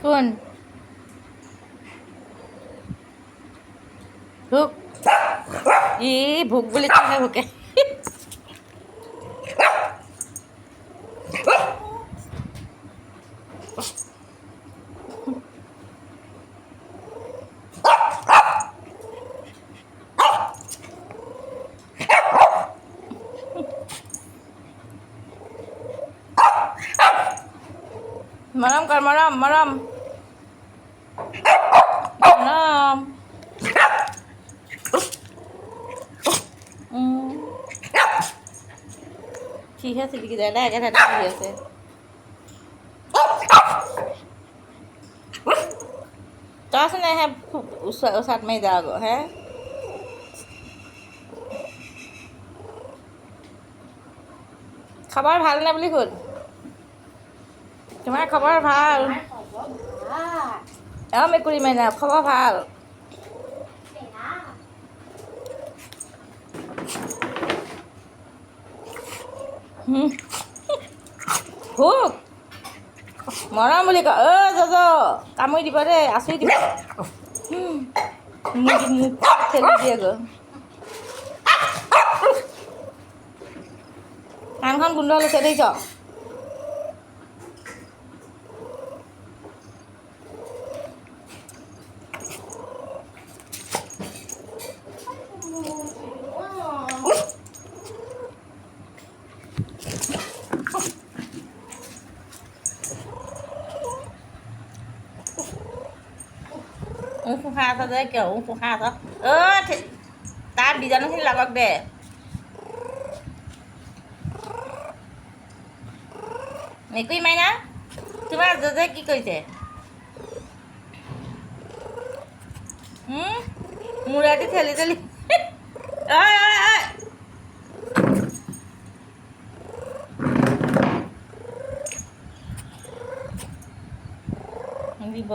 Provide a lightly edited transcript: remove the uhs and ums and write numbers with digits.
কোন ভোক ই ভোক বুলি ক'লে ভোকে মৰম কৰ মৰম মৰম মৰম সিহে চিটিকি যায় না একেঠাইতে বহি আছে তই আছোন হে ওচৰত মাৰি যা আকৌ হে খবৰ ভালনে বুলি সোধ তোমাৰ খবৰ ভাল অঁ মেকুৰী মাইনা খবৰ ভাল ভোক মৰম বুলি কয় যজ কামুৰি দিব দেই আচুৰি দিব মোক ঠেলি দিয়ে গৈ কাণখন গোন্ধ লৈছে দেখিছ ফুফা আছ যে কিয় ফুফা আছ তাৰ বীজাণুখিনি লাগক দে মেকুৰী মাইনা তোমাৰ জজে কি কৰিছে মূৰাটি ঠেলি ঠেলি দিব